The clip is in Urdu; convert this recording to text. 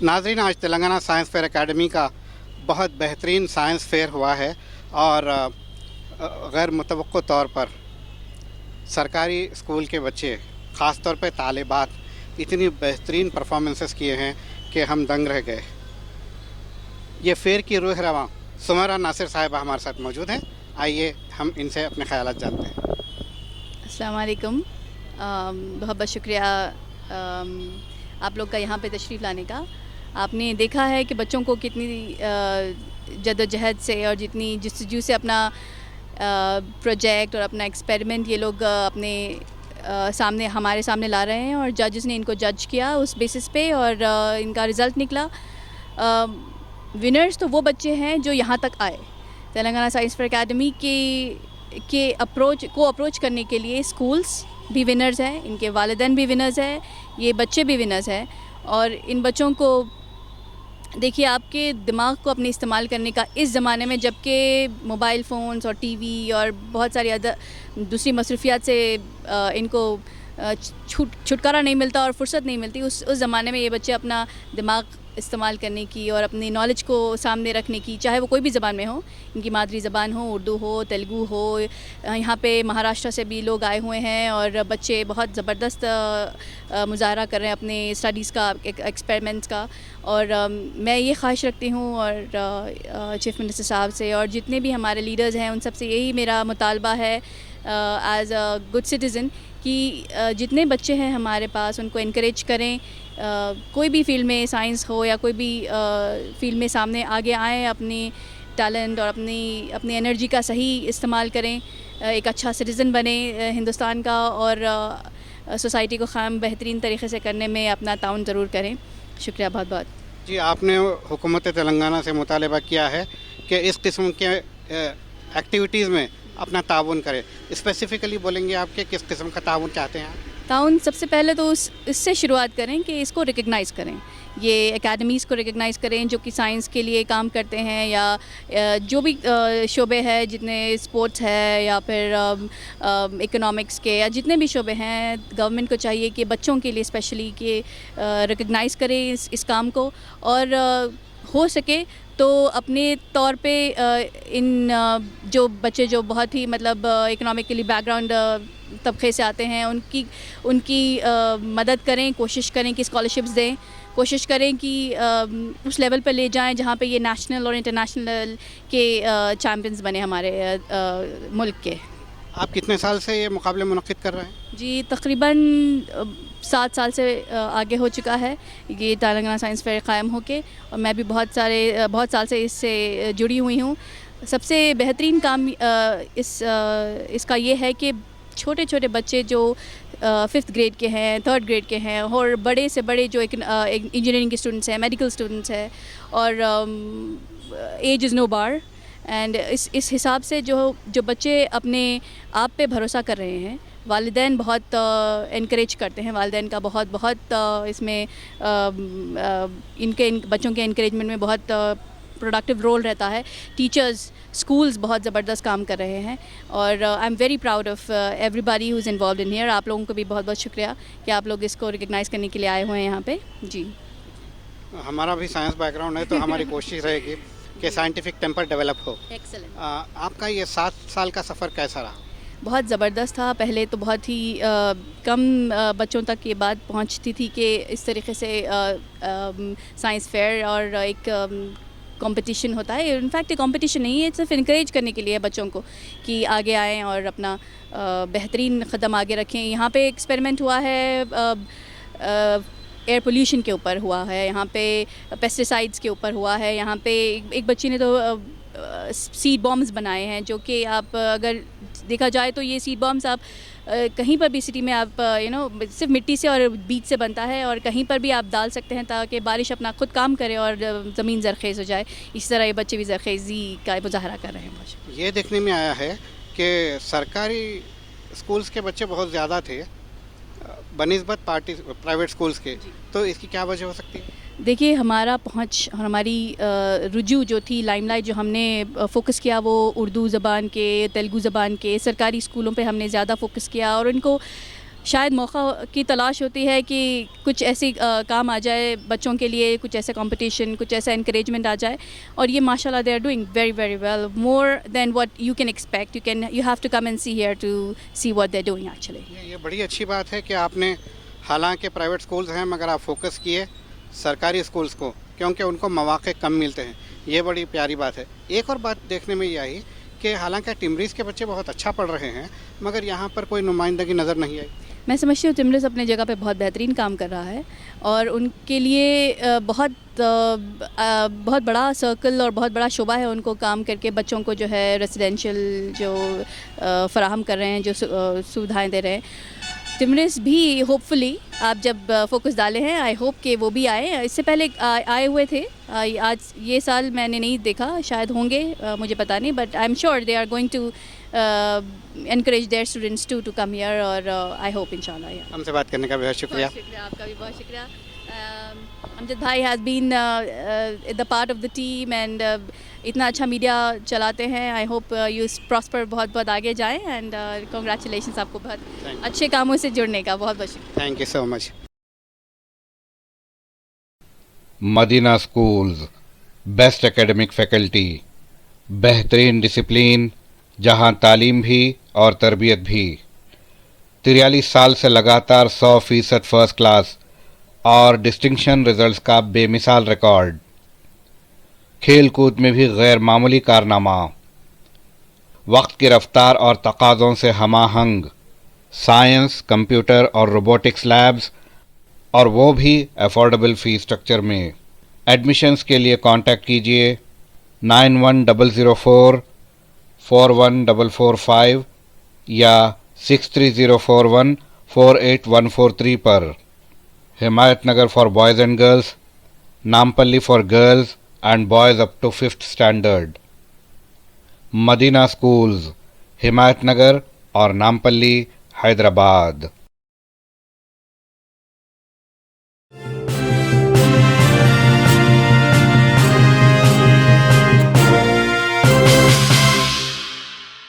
ناظرین، آج تلنگانہ سائنس فیئر اکیڈمی کا بہت بہترین سائنس فیئر ہوا ہے اور غیر متوقع طور پر سرکاری اسکول کے بچے، خاص طور پہ طالبات، اتنی بہترین پرفارمنسز کیے ہیں کہ ہم دنگ رہ گئے۔ یہ فیئر کی روح رواں سمیرہ ناصر صاحبہ ہمارے ساتھ موجود ہیں، آئیے ہم ان سے اپنے خیالات جانتے ہیں۔ السلام علیکم، بہت بہت شکریہ آپ لوگ کا یہاں پہ تشریف لانے کا۔ آپ نے دیکھا ہے کہ بچوں کو کتنی جد و جہد سے اور جتنی جستجو سے اپنا پروجیکٹ اور اپنا ایکسپیریمنٹ یہ لوگ اپنے سامنے ہمارے سامنے لا رہے ہیں، اور ججز نے ان کو جج کیا اس بیسس پہ، اور ان کا رزلٹ نکلا۔ ونرز تو وہ بچے ہیں جو یہاں تک آئے۔ تلنگانہ سائنس فیئر اکیڈمی کے اپروچ کرنے کے لیے اسکولس بھی ونرز ہیں، ان کے والدین بھی ونرز ہیں، یہ بچے بھی ونرز ہیں۔ اور ان بچوں کو دیکھیے، آپ کے دماغ کو اپنے استعمال کرنے کا اس زمانے میں، جب کہ موبائل فونز اور ٹی وی اور بہت ساری دوسری مصروفیات سے ان کو چھٹکارا نہیں ملتا اور فرصت نہیں ملتی، اس زمانے میں یہ بچے اپنا دماغ استعمال کرنے کی اور اپنی نالج کو سامنے رکھنے کی، چاہے وہ کوئی بھی زبان میں ہو، ان کی مادری زبان ہو، اردو ہو، تیلگو ہو۔ یہاں پہ مہاراشٹر سے بھی لوگ آئے ہوئے ہیں اور بچے بہت زبردست مظاہرہ کر رہے ہیں اپنے اسٹڈیز کا، ایکسپیریمنٹس کا۔ اور میں یہ خواہش رکھتی ہوں اور چیف منسٹر صاحب سے اور جتنے بھی ہمارے لیڈرز ہیں ان سب سے یہی میرا مطالبہ ہے ایز اے گڈ سٹیزن کہ جتنے بچے ہیں ہمارے پاس ان کو انکریج کریں، کوئی بھی فیلڈ میں، سائنس ہو یا کوئی بھی فیلڈ میں، سامنے آگے آئیں، اپنی ٹیلنٹ اور اپنی انرجی کا صحیح استعمال کریں، ایک اچھا سٹیزن بنیں ہندوستان کا، اور سوسائٹی کو قائم بہترین طریقے سے کرنے میں اپنا تعاون ضرور کریں۔ شکریہ بہت بہت۔ جی، آپ نے حکومت تلنگانہ سے مطالبہ کیا ہے کہ اس قسم کے ایکٹیویٹیز میں اپنا تعاون کرے، اسپیسیفکلی بولیں گے آپ کہ کس قسم کا تعاون چاہتے ہیں آپ؟ تعاون سب سے پہلے تو اس سے شروعات کریں کہ اس کو ریکگنائز کریں، یہ اکیڈمیز کو ریکگنائز کریں جو کہ سائنس کے لیے کام کرتے ہیں، یا جو بھی شعبے ہیں، جتنے اسپورٹس ہے یا پھر اکنامکس کے، یا جتنے بھی شعبے ہیں، گورنمنٹ کو چاہیے کہ بچوں کے لیے اسپیشلی کہ ریکگنائز کریں اس کام کو، اور ہو سکے تو اپنے طور پہ ان جو بچے جو بہت ہی مطلب اکنامکلی بیک گراؤنڈ طبقے سے آتے ہیں، ان کی مدد کریں، کوشش کریں کہ اسکالرشپس دیں، کوشش کریں کہ اس لیول پہ لے جائیں جہاں پہ یہ نیشنل اور انٹرنیشنل کے چیمپئنز بنے ہمارے ملک کے۔ آپ کتنے سال سے یہ مقابلے منعقد کر رہے ہیں؟ جی، تقریباً 7 سال سے آگے ہو چکا ہے یہ تلنگانہ سائنس فیئر قائم ہو کے، اور میں بھی بہت سال سے اس سے جڑی ہوئی ہوں۔ سب سے بہترین کام اس کا یہ ہے کہ چھوٹے چھوٹے بچے جو 5th گریڈ کے ہیں، 3rd گریڈ کے ہیں، اور بڑے سے بڑے جو انجینئرنگ کے اسٹوڈنٹس ہیں، میڈیکل اسٹوڈنٹس ہیں، اور age is know bar, and اس حساب سے جو بچے اپنے آپ پہ بھروسہ کر رہے ہیں، والدین بہت انکریج کرتے ہیں، والدین کا بہت اس میں ان بچوں کے انکریجمنٹ میں بہت پروڈکٹیو رول رہتا ہے۔ ٹیچرز، اسکولز بہت زبردست کام کر رہے ہیں، اور I am very proud of every body who is involved in here. آپ لوگوں کو بھی بہت شکریہ کہ آپ لوگ اس کو ریکگنائز کرنے کے لیے آئے ہوئے ہیں یہاں پہ۔ جی، ہمارا بھی سائنس بیک گراؤنڈ ہے تو ہماری کوشش رہے گی کہ سائنٹیفک ٹیمپر ڈیولپ ہو۔ ایکسلنٹ۔ آپ کا یہ 7 سال کا سفر کیسا رہا؟ بہت زبردست تھا۔ پہلے تو بہت ہی کم بچوں تک یہ بات پہنچتی تھی کہ اس طریقے سے سائنس فیئر اور ایک کمپٹیشن ہوتا ہے۔ انفیکٹ یہ کمپٹیشن نہیں ہے، صرف انکریج کرنے کے لیے بچوں کو کہ آگے آئیں اور اپنا بہترین قدم آگے رکھیں۔ یہاں پہ ایکسپیریمنٹ ہوا ہے، ایئر پولیوشن کے اوپر ہوا ہے، یہاں پہ پیسٹیسائڈس کے اوپر ہوا ہے، یہاں پہ ایک بچی نے تو سیڈ بامز بنائے ہیں، جو کہ آپ اگر دیکھا جائے تو یہ سیڈ بامز آپ کہیں پر بھی سٹی میں آپ صرف مٹی سے اور بیج سے بنتا ہے، اور کہیں پر بھی آپ ڈال سکتے ہیں تاکہ بارش اپنا خود کام کرے اور زمین زرخیز ہو جائے۔ اس طرح یہ بچے بھی زرخیزی کا مظاہرہ کر رہے ہیں۔ یہ دیکھنے میں آیا ہے کہ سرکاری اسکولس کے بچے بہت زیادہ تھے بنسبت پرائیویٹ اسکولس کے، تو اس کی کیا وجہ ہو سکتی ہے؟ دیکھیے، ہمارا پہنچ اور ہماری رجوع جو تھی، لائم لائٹ جو ہم نے فوکس کیا، وہ اردو زبان کے، تیلگو زبان کے سرکاری اسکولوں پہ ہم نے زیادہ فوکس کیا، اور ان کو شاید موقع کی تلاش ہوتی ہے کہ کچھ ایسی کام آ جائے بچوں کے لیے, کچھ ایسا کمپٹیشن, کچھ ایسا انکریجمنٹ آ جائے, اور یہ ماشاء اللہ they are doing very very well, more than what you can expect. You have to come and see here to see what they doing actually. یہ بڑی اچھی بات ہے کہ آپ نے, حالانکہ پرائیویٹ اسکولز ہیں مگر آپ فوکس کیے سرکاری اسکولز کو, کیونکہ ان کو مواقع کم ملتے ہیں. یہ بڑی پیاری بات ہے. ایک اور بات دیکھنے میں یہ آئی کہ حالانکہ ٹمریز کے بچے بہت اچھا پڑھ رہے ہیں مگر یہاں پر کوئی نمائندگی نظر نہیں آئی. میں سمجھتی ہوں ٹمریز اپنے جگہ پہ بہت بہترین کام کر رہا ہے, اور ان کے لیے بہت بڑا سرکل اور بہت بڑا شعبہ ہے ان کو کام کر کے بچوں کو جو ہے ریزیڈینشیل جو فراہم کر رہے ہیں, جو سویدھائیں دے رہے ہیں. ٹمریز بھی ہوپ فلی آپ جب فوکس ڈالے ہیں, آئی ہوپ کہ وہ بھی آئے. اس سے پہلے آئے ہوئے تھے, آج یہ سال میں نے نہیں دیکھا, شاید ہوں گے, مجھے پتہ نہیں, but I am sure they are going to encourage their students to come here, اور I hope inshallah. ہم سے بات کرنے کا بہت شکریہ. آپ کا بھی بہت شکریہ. امجد بھائی has been the part of the team and اتنا اچھا میڈیا چلاتے ہیں. I hope you prosper, بہت بہت آگے جائیں, and congratulations آپ کو بہت اچھے کاموں سے جڑنے کا. بہت بہت شکریہ. Thank you so much. Madina schools, best academic faculty, بہترین ڈسپلین, جہاں تعلیم بھی اور تربیت بھی. 43 سال سے لگاتار 100% فرسٹ کلاس اور ڈسٹنکشن رزلٹس کا بے مثال ریکارڈ. کھیل کود میں بھی غیر معمولی کارنامہ. وقت کی رفتار اور تقاضوں سے ہم آہنگ سائنس, کمپیوٹر اور روبوٹکس لیبز, اور وہ بھی افورڈیبل فی اسٹرکچر میں. ایڈمیشنز کے لیے کانٹیکٹ کیجیے 9100441445 یا 6304148143 پر. Himayat Nagar for boys and girls, Nampally for girls and boys up to 5th standard. Madina schools, Himayat Nagar اور نامپلی, حیدرآباد.